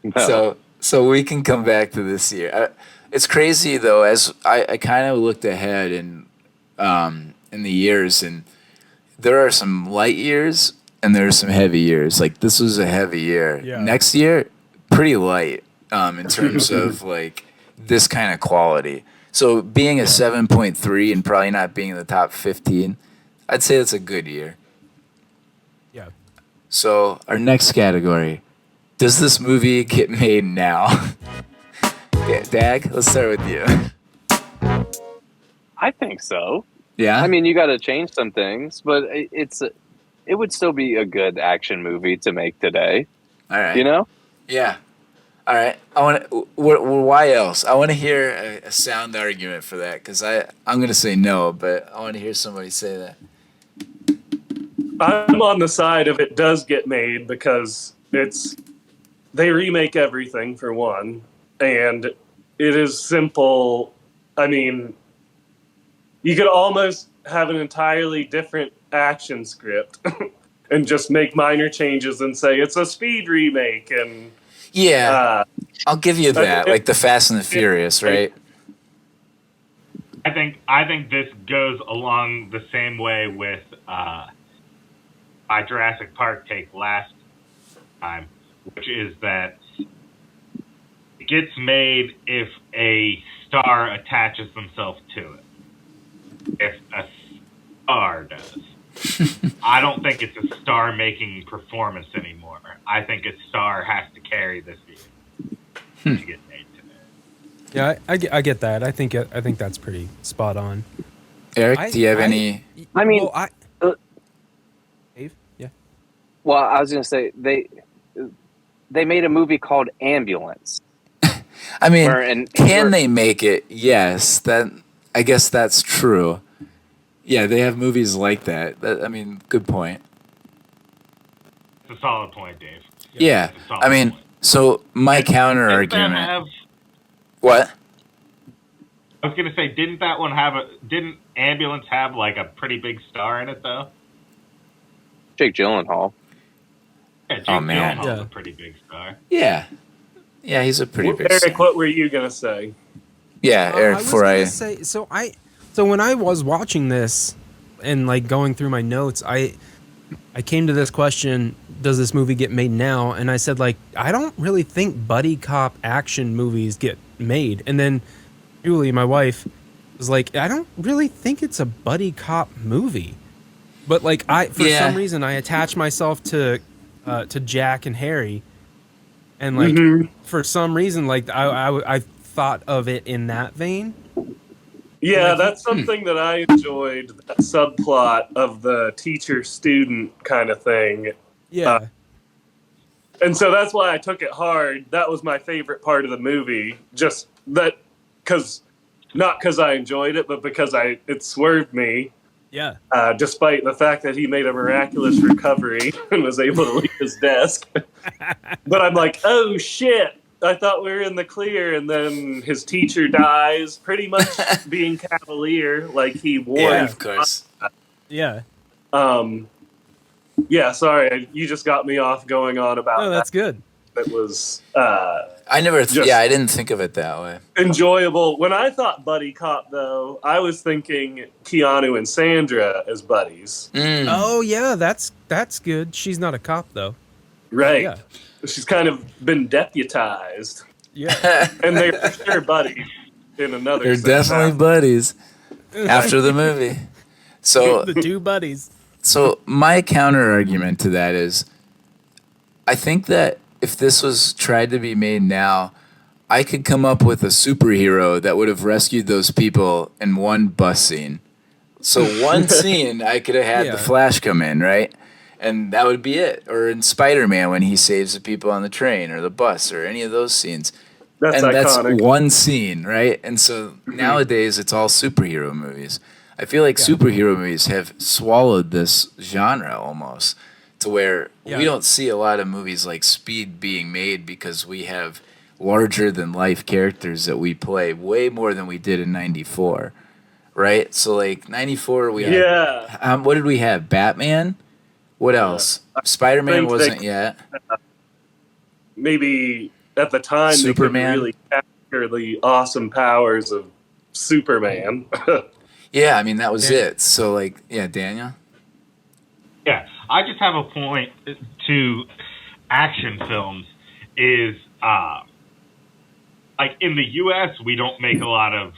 No. So we can come back to this year. It's crazy though, as I kind of looked ahead in the years, and there are some light years and there are some heavy years. Like this was a heavy year. Yeah. Next year, pretty light in terms of like this kind of quality. So being a 7.3 and probably not being in the top 15, I'd say it's a good year. Yeah. So our next category, does this movie get made now? Dag, let's start with you. I think so. Yeah? I mean, you got to change some things, but it would still be a good action movie to make today. All right. You know? Yeah. All right. I want to. Why else? I want to hear a sound argument for that because I'm going to say no, but I want to hear somebody say that. I'm on the side of it does get made because they remake everything for one, and it is simple. I mean, you could almost have an entirely different action script and just make minor changes and say it's a speed remake and Yeah, I'll give you that. Like the Fast and the Furious, right? I think this goes along the same way with my Jurassic Park take last time, which is that it gets made if a star attaches themselves to it. If a star does. I don't think it's a star-making performance anymore. I think a star has to carry this year to get made today. Yeah, I get that. I think that's pretty spot on. Eric, do you have any? I mean, Dave? Yeah. Well, I was going to say they made a movie called Ambulance. I mean, Where can they make it? Yes, I guess that's true. Yeah, they have movies like that. I mean, good point. It's a solid point, Dave. Yeah, It's a solid I mean, point. so my counter Didn't that argument. have? What? I was gonna say, didn't that one have a? Didn't Ambulance have like a pretty big star in it though? Jake Gyllenhaal. Yeah, Jake Oh, man. Gyllenhaal's Yeah. a pretty big star. Yeah, yeah, he's a pretty big. Eric, star. what were you gonna say? Yeah, I Eric. was Before gonna I. say, so when I was watching this and like going through my notes, I came to this question: does this movie get made now? And I said, like, I don't really think buddy cop action movies get made. And then Julie, my wife, was like, I don't really think it's a buddy cop movie. But like, for some reason I attach myself to Jack and Harry, and like for some reason, like I thought of it in that vein. Yeah, that's something that I enjoyed, that subplot of the teacher-student kind of thing. Yeah. And so that's why I took it hard. That was my favorite part of the movie. Just that, not because I enjoyed it, but because it swerved me, Yeah. despite the fact that he made a miraculous recovery and was able to leave his desk. But I'm like, oh shit, I thought we were in the clear, and then his teacher dies, pretty much being cavalier, like he warned. Yeah, of course. Yeah. Yeah, sorry, you just got me off going on about No, that's good. that was I never. I didn't think of it that way. enjoyable. When I thought buddy cop, though, I was thinking Keanu and Sandra as buddies. Oh yeah, that's good. She's not a cop though. Right. Yeah. She's kind of been deputized. Yeah. And they're for sure buddies in another They're sense. definitely buddies after the movie. So The two buddies. So my counter argument to that is, I think that if this was tried to be made now, I could come up with a superhero that would have rescued those people in one bus scene. So one scene, I could have had the Flash come in, right? And that would be it. Or in Spider-Man when he saves the people on the train or the bus or any of those scenes. That's and iconic. that's one scene, right? And so nowadays it's all superhero movies. I feel like superhero movies have swallowed this genre almost to where we don't see a lot of movies like Speed being made because we have larger than life characters that we play way more than we did in 94, right? So like 94 we had, what did we have? Batman? What else? Spider-Man think wasn't they- yet. Maybe at the time Superman? they could really capture the awesome powers of Superman. Yeah, I mean that was it. So like, Daniel? Yeah, I just have a point to action films is like in the U.S. we don't make a lot of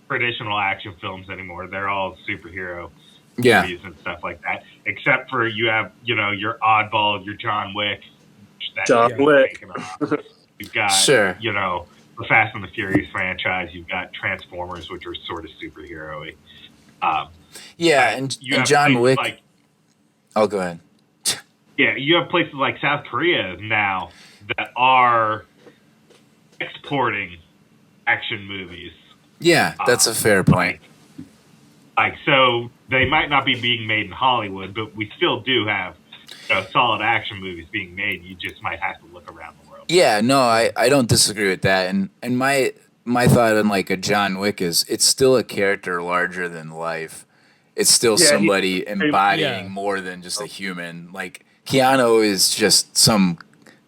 traditional action films anymore. They're all superhero movies and stuff like that. Except for you have your oddball, your John Wick. John Wick. You've got the Fast and the Furious franchise. You've got Transformers, which are sort of superhero-y. And John Wick. Oh, go ahead. Yeah, you have places like South Korea now that are exporting action movies. Yeah, that's a fair point. So they might not be being made in Hollywood, but we still do have solid action movies being made. You just might have to look around the world. Yeah, no, I don't disagree with that. And my thought on like a John Wick is it's still a character larger than life. It's still somebody embodying more than just a human. Like Keanu is just some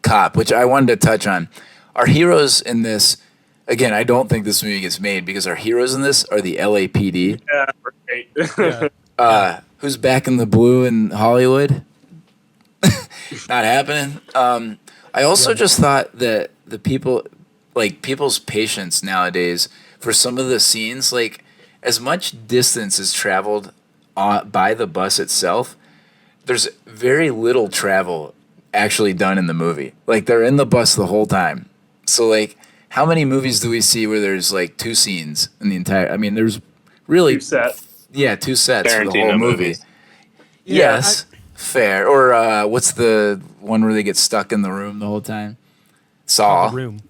cop, which I wanted to touch on. Our heroes in this, again, I don't think this movie gets made because our heroes in this are the LAPD. Yeah, right. Who's back in the blue in Hollywood? Not happening. I also just thought that the people's patience nowadays for some of the scenes, like as much distance is traveled by the bus itself, there's very little travel actually done in the movie. Like they're in the bus the whole time. So like, how many movies do we see where there's like two scenes in the entire? I mean, there's really 2 sets. Yeah, 2 sets for the Tarantino whole movie. movies. Yes, fair. Or what's the one where they get stuck in the room the whole time? Saw. The Room.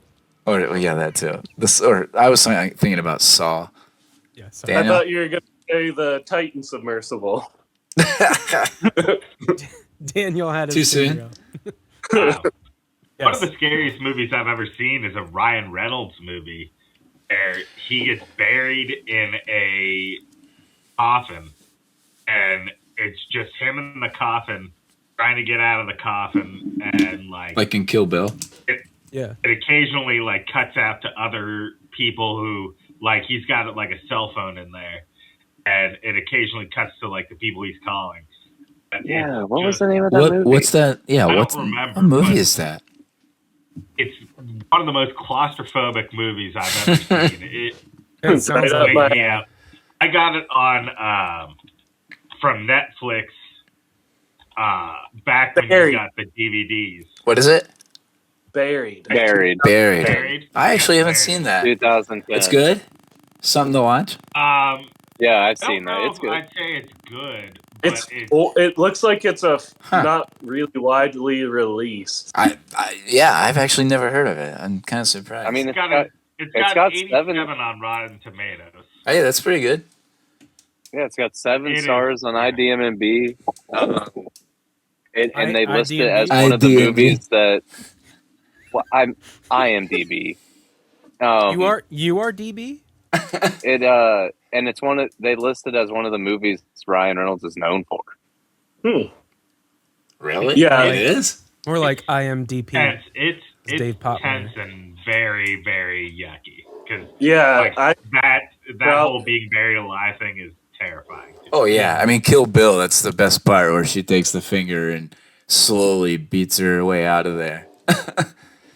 Or yeah, that too. I was thinking about Saw. Yeah. I Daniel? thought you were going to say the Titan submersible. Daniel had his Too soon? finger up. One of Yes. the scariest movies I've ever seen is a Ryan Reynolds movie where he gets buried in a coffin, and it's just him in the coffin trying to get out of the coffin, and Like in Kill Bill. Yeah. it occasionally like cuts out to other people who like he's got like a cell phone in there, and it occasionally cuts to like the people he's calling. And Yeah, it's what was just- the name of that movie? What's that? Yeah, I don't what remember, movie but- is that? It's one of the most claustrophobic movies I've ever seen. It sounds Right up like my- Yeah, I got it on from Netflix back when Buried. you got the DVDs. What is it? Buried. Buried. Buried. Buried. I actually haven't Buried. seen that. 2010. It's good? Something to watch? Yeah, I've I don't seen that. know It's if good. I'd say it's good, but It looks like it's Huh. not really widely released. I've actually never heard of it. I'm kind of surprised. I mean, it's it's got, got, it's it's got got 87 seven- on Rotten Tomatoes. hey, that's pretty good. yeah, it's got 7 It is. stars on IDMB. And they list it as IDMB? one of the IDMB. movies that. Well, I'm IMDb. You are DB? And it's one of they listed as one of the movies Ryan Reynolds is known for. Really? Yeah. It is? More like IMDP. Tense. It's Dave Poplar. tense and very, very yucky. Because Yeah, like, that well- whole being buried alive thing is terrifying. Oh, yeah. I mean, Kill Bill, that's the best part where she takes the finger and slowly beats her way out of there.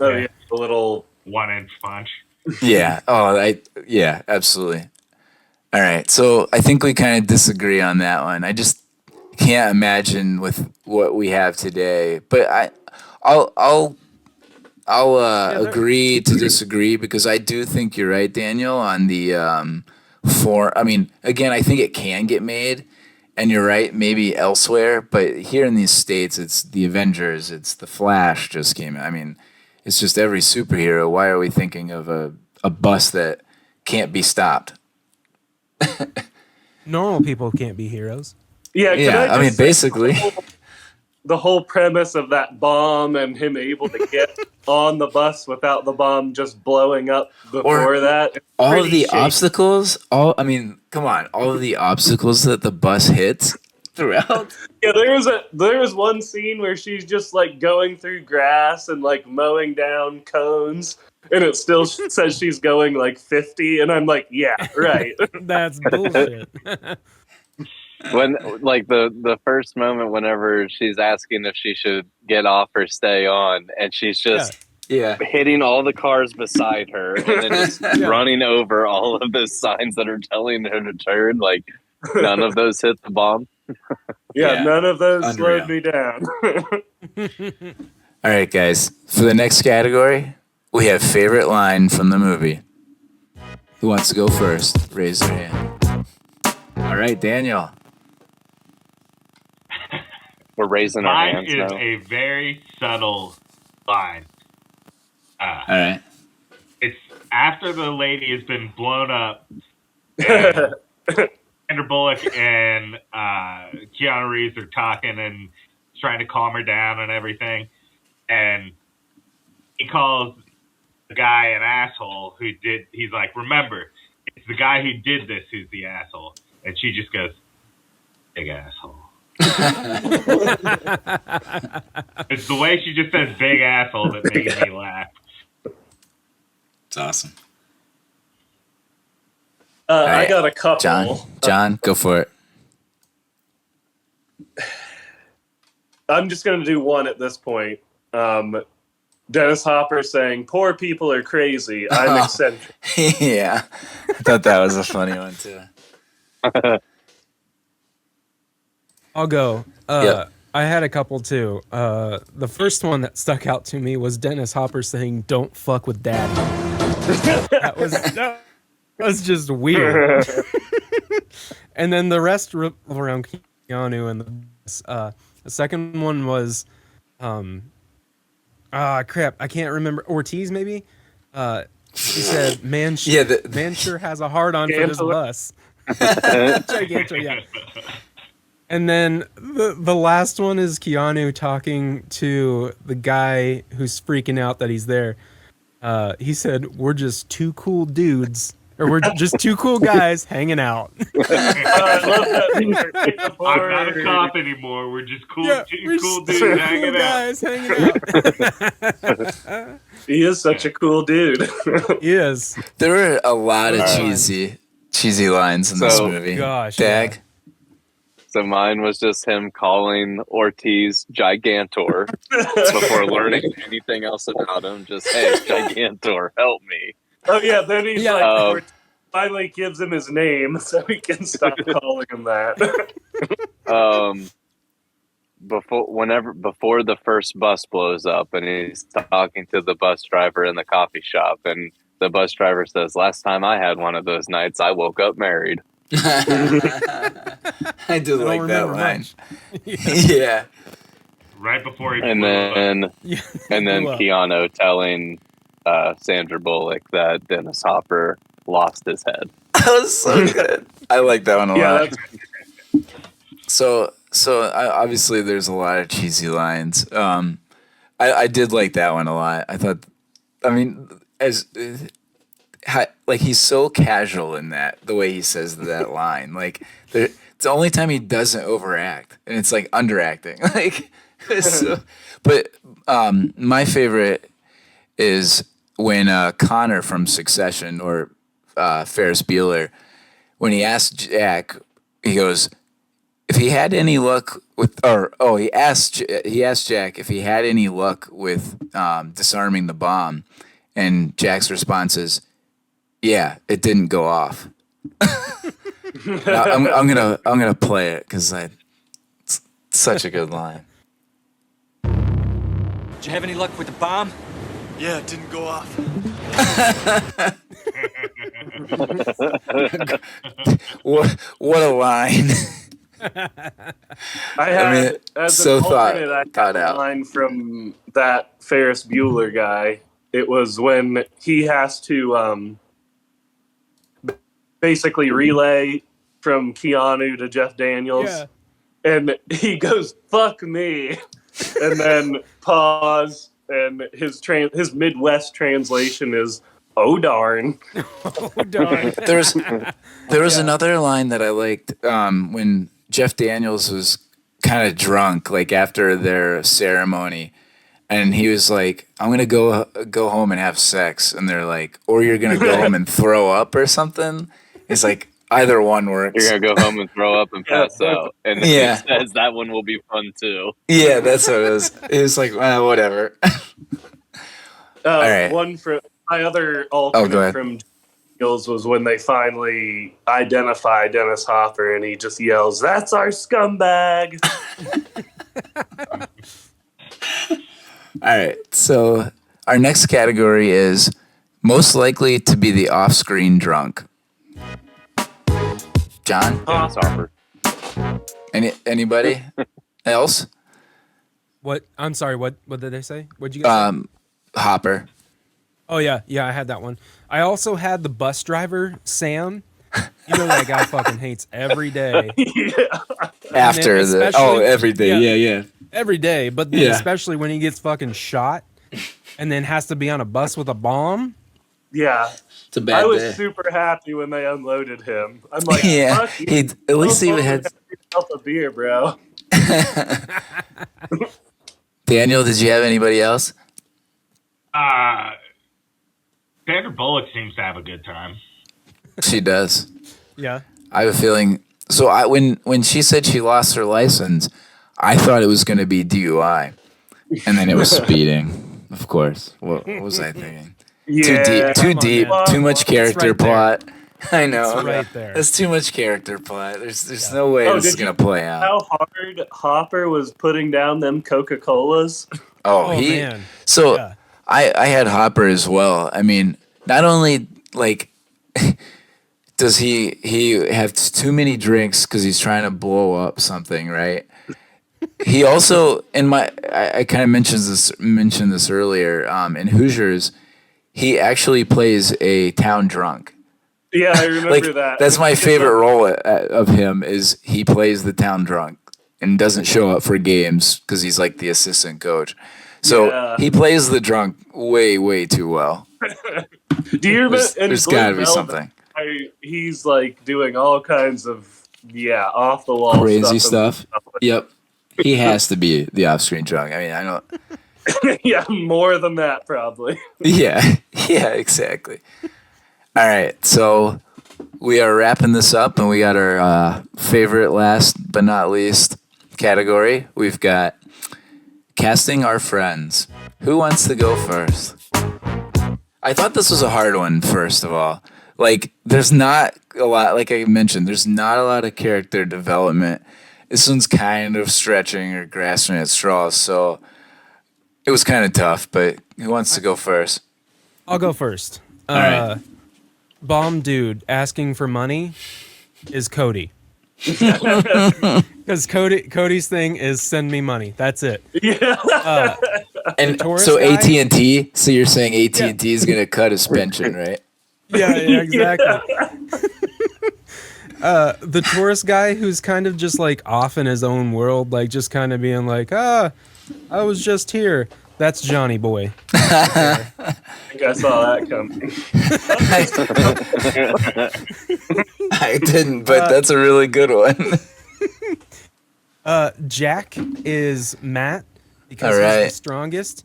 yeah, a little. 1-inch punch. Yeah. Yeah, absolutely. All right. So I think we kind of disagree on that one. I just can't imagine with what we have today. But I'll agree to disagree because I do think you're right, Daniel, on the I mean, again, I think it can get made, and you're right, maybe elsewhere, but here in these States, it's the Avengers, it's the Flash just came out. I mean, it's just every superhero. Why are we thinking of a bus that can't be stopped? Normal people can't be heroes. Yeah, can Yeah, I just mean, say basically. the whole premise of that bomb and him able to get on the bus without the bomb just blowing up before that. it's All of pretty the shaky. obstacles, I mean, come on, all of the obstacles that the bus hits throughout. Yeah, there was one scene where she's just like going through grass and like mowing down cones, and it still says she's going like 50, and I'm like, yeah, right. That's bullshit. When like the first moment whenever she's asking if she should get off or stay on, and she's just Yeah. hitting all the cars beside her and then just Yeah. running over all of the signs that are telling her to turn, like none of those hit the bomb. Yeah, none of those Unreal. slowed me down. All right, guys. For the next category, we have favorite line from the movie. Who wants to go first? Raise their hand. All right, Daniel. We're raising our Mine hands is now. a very subtle line. All right. It's after the lady has been blown up. And Sandra Bullock and Keanu Reeves are talking and trying to calm her down and everything. And he calls the guy an asshole who did. He's like, remember, it's the guy who did this who's the asshole. And she just goes, big asshole. It's the way she just says big asshole that made me laugh. It's awesome. I right, got a couple. John, go for it. I'm just going to do one at this point. Dennis Hopper saying, "Poor people are crazy. I'm eccentric." Yeah. I thought that was a funny one, too. I'll go. Yep. I had a couple too. The first one that stuck out to me was Dennis Hopper saying, "Don't fuck with Daddy." that was just weird. And then the rest around Keanu and the second one was, crap, I can't remember. Ortiz maybe. He said, "Man, Yeah, man sure has a hard on for this Angela. bus." Gigantor, yeah. And then the last one is Keanu talking to the guy who's freaking out that he's there. He said, "We're just two cool dudes, or we're just two cool guys hanging out." I love that. I'm not a cop anymore. We're just cool, Yeah, two we're cool just dudes two hanging cool out. guys hanging out. He is such a cool dude. He is. There were a lot of Right. cheesy lines in this So- movie. Gosh, Dag. So mine was just him calling Ortiz Gigantor before learning anything else about him. Just, hey, Gigantor, help me. Oh yeah, then he's Yeah. like, finally gives him his name so he can stop calling him that. Before the first bus blows up and he's talking to the bus driver in the coffee shop, and the bus driver says, "Last time I had one of those nights, I woke up married." I do like that remember line. much. Yeah. Right before he And blew up. then Yeah. and then Keanu telling Sandra Bullock that Dennis Hopper lost his head. That was so good. I like that one a Yeah, lot. So obviously there's a lot of cheesy lines. I did like that one a lot. I thought, I mean, like he's so casual in that, the way he says that line. Like it's the only time he doesn't overact, and it's like underacting. Like, but my favorite is when Connor from Succession, or Ferris Bueller, when he asked Jack, he goes, if he had any luck with, he asked Jack if he had any luck with disarming the bomb, and Jack's response is, "Yeah, it didn't go off." I'm gonna play it because it's such a good line. Did you have any luck with the bomb? Yeah, it didn't go off. What a line! I had, mean, as so an alternate, I thought had a out. line from that Ferris Bueller guy. It was when he has to basically relay from Keanu to Jeff Daniels, Yeah. and he goes, "Fuck me," and then pause, and his Midwest translation is, "Oh darn." Oh, darn. There was another line that I liked when Jeff Daniels was kind of drunk, like after their ceremony, and he was like, "I'm gonna go home and have sex," and they're like, "Or you're gonna go home and throw up or something." He's like, "Either one works." You're gonna go home and throw up and pass out, and then Yeah. he says that one will be fun too. Yeah, that's what it was. It was like, well, whatever. right. One for my other go alternate ahead. from Daniels was when they finally identify Dennis Hopper, and he just yells, "That's our scumbag!" All right. So our next category is most likely to be the off-screen drunk. John, Dennis Hopper. anybody else? What? I'm sorry. What did they say? What'd you guys say? Hopper. Oh yeah, I had that one. I also had the bus driver Sam. You know that guy fucking hates every day. After especially- every day. yeah. Yeah. Every day, but then Yeah. especially when he gets fucking shot and then has to be on a bus with a bomb. Yeah. It's a bad I was day. super happy when they unloaded him. I'm like, Yeah, fuck you. at least he Go had. have yourself a beer, bro. Daniel, did you have anybody else? Sandra Bullock seems to have a good time. She does. Yeah. I have a feeling. So when she said she lost her license, I thought it was going to be DUI, and then it was speeding. Of course. What was I thinking? Yeah. Too Come on, deep. man. Too much character right there. plot. I know. It's right there. That's too much character plot. There's no way Oh, this is did you going to play out. How hard Hopper was putting down them Coca-Colas? Oh, Oh, man. So Yeah. I had Hopper as well. I mean, not only like does he have too many drinks because he's trying to blow up something, right? He also I kind of mentioned this earlier in Hoosiers. He actually plays a town drunk. Yeah, I remember Like that. that's my favorite role of him is he plays the town drunk and doesn't show up for games because he's like the assistant coach. So Yeah. he plays the drunk way too well. Do you remember? There's got to be something He's like doing all kinds of off the wall crazy stuff. Yep, he has to be the off-screen drunk. I mean, I know. Yeah, more than that probably. Yeah, exactly. All right, so we are wrapping this up, and we got our favorite, last but not least category. We've got casting our friends. Who wants to go first? I thought this was a hard one, first of all. Like, there's not a lot, like I mentioned, there's not a lot of character development. This one's kind of stretching or grasping at straws, so it was kind of tough, but who wants to go first? I'll go first. All right. Bomb dude asking for money is Cody. Because Cody's thing is send me money. That's it. Yeah. And tourist so guy? AT&T, so you're saying AT&T is going to cut his pension, right? Yeah, exactly. The tourist guy who's kind of just like off in his own world, like just kind of being like, I was just here. That's Johnny Boy. I think I saw that coming. I didn't, but that's a really good one. Jack is Matt because All right. he's the strongest.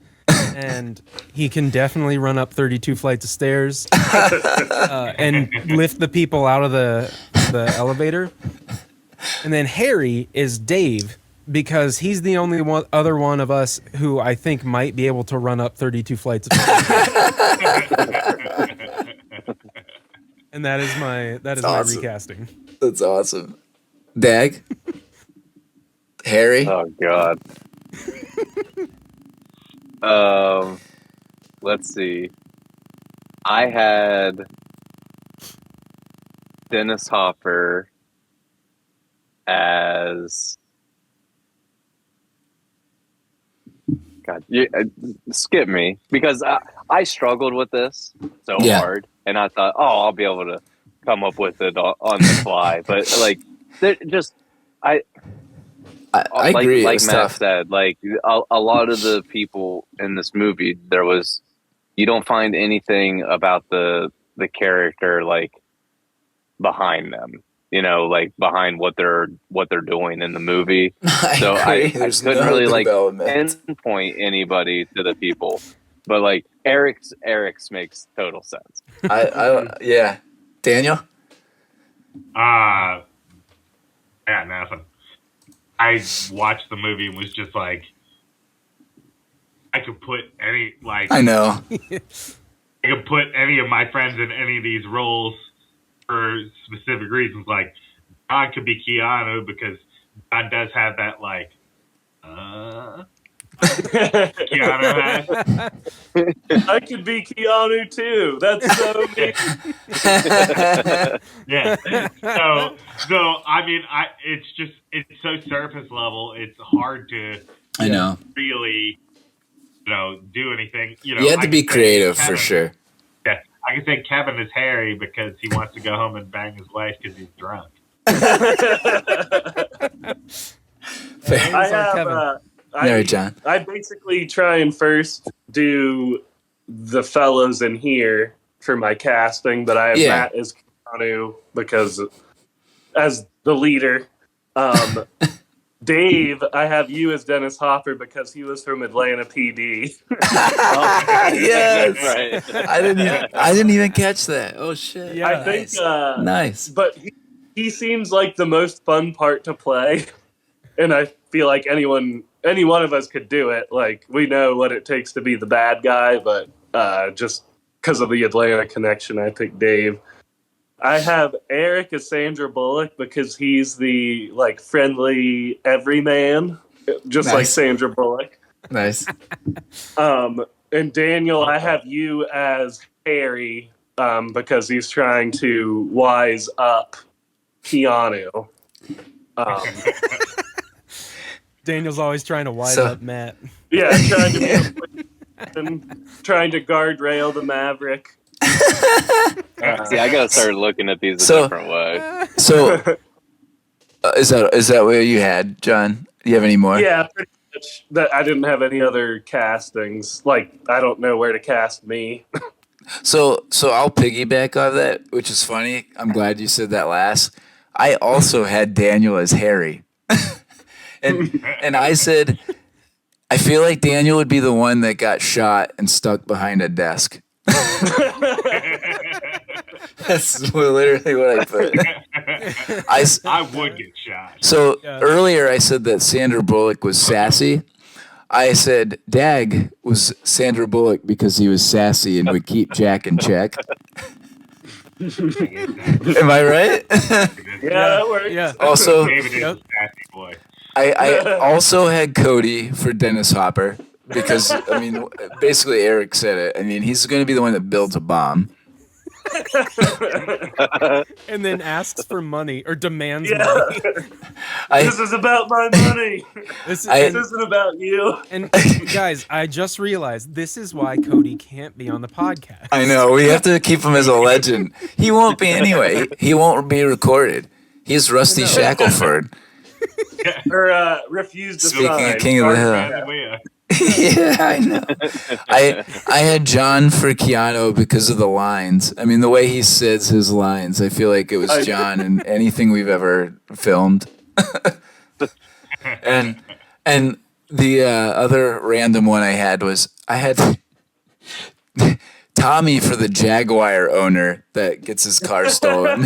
And he can definitely run up 32 flights of stairs and lift the people out of the elevator. And then Harry is Dave because he's the only other one of us who I think might be able to run up 32 flights of stairs. And that is my awesome. recasting. That's awesome. Dag? Harry? Oh God. Let's see. I had Dennis Hopper as God. Skip me because I struggled with this so hard, and I thought, I'll be able to come up with it on the fly. But like, I agree. Like It's Matt tough. said, like a lot of the people in this movie, you don't find anything about the character like behind them, like behind what they're doing in the movie. So I couldn't really like pinpoint anybody to the people, but like Eric's makes total sense. Yeah, Daniel. Yeah, nothing. I watched the movie and was just like, I could put any, like... I know. I could put any of my friends in any of these roles for specific reasons. Like, John could be Keanu because John does have that, like, Keanu has. I could be Keanu too. That's so me. Yeah. So I mean, it's so surface level. It's hard to I know. really, do anything. You had to be creative for sure. Yeah, I can say Kevin is Harry because he wants to go home and bang his wife because he's drunk. John. I basically try and first do the fellows in here for my casting, but I have Matt as Keanu because as the leader. Dave, I have you as Dennis Hopper because he was from Atlanta PD. Yes, Right. I didn't even catch that. Oh shit! Yeah, I think nice. But he seems like the most fun part to play, and I feel like any one of us could do it. Like we know what it takes to be the bad guy, but just because of the Atlanta connection, I picked Dave. I have Eric as Sandra Bullock because he's the like friendly everyman, just like Sandra Bullock. Nice. And Daniel, I have you as Harry because he's trying to wise up Keanu. Daniel's always trying to wise up Matt. Yeah, trying to guardrail the Maverick. See, I gotta start looking at these a So- different way. So, is that what you had, John? Do you have any more? Yeah, pretty much. That I didn't have any other castings. Like, I don't know where to cast me. So I'll piggyback off that, which is funny. I'm glad you said that last. I also had Daniel as Harry, and I said I feel like Daniel would be the one that got shot and stuck behind a desk. That's literally what I put. I would get shot. So Yeah. earlier I said that Sandra Bullock was sassy. I said Dag was Sandra Bullock because he was sassy and would keep Jack in check. Am I right? Yeah, that works. Yeah. Also, David is Yep. a sassy boy. I also had Cody for Dennis Hopper because, I mean, basically Eric said it. I mean, he's going to be the one that builds a bomb. And then asks for money or demands Yeah. money. This is about my money. This is, This isn't about you. and guys, I just realized this is why Cody can't be on the podcast. I know. We have to keep him as a legend. He won't be anyway. He won't be recorded. He's Rusty Shackelford. Or refused to Speaking sign. of King of the Hill. Hallelujah. Yeah, I know. I had John for Keanu because of the lines. I mean, the way he says his lines, I feel like it was John in anything we've ever filmed. and the other random one I had was I had Tommy for the Jaguar owner that gets his car stolen.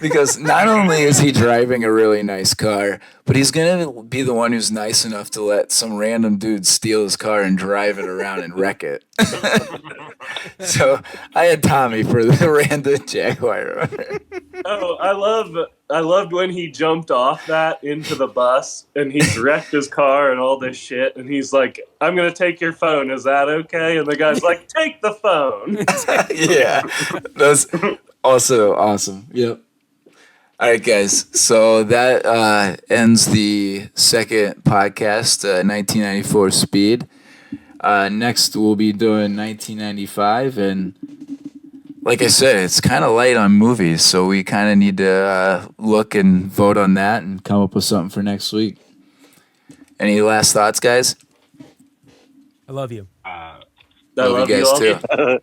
Because not only is he driving a really nice car, but he's going to be the one who's nice enough to let some random dude steal his car and drive it around and wreck it. So I had Tommy for the random Jaguar owner. Oh, I loved when he jumped off that into the bus and he's wrecked his car and all this shit and he's like, I'm gonna take your phone, is that okay? And the guy's like, take the phone. Yeah, that's also awesome. Yep. All right, guys. So that ends the second podcast, 1994 Speed. Next, we'll be doing 1995, and like I said, it's kind of light on movies, so we kind of need to look and vote on that and come up with something for next week. Any last thoughts, guys? I love you. I Love love you guys all. too.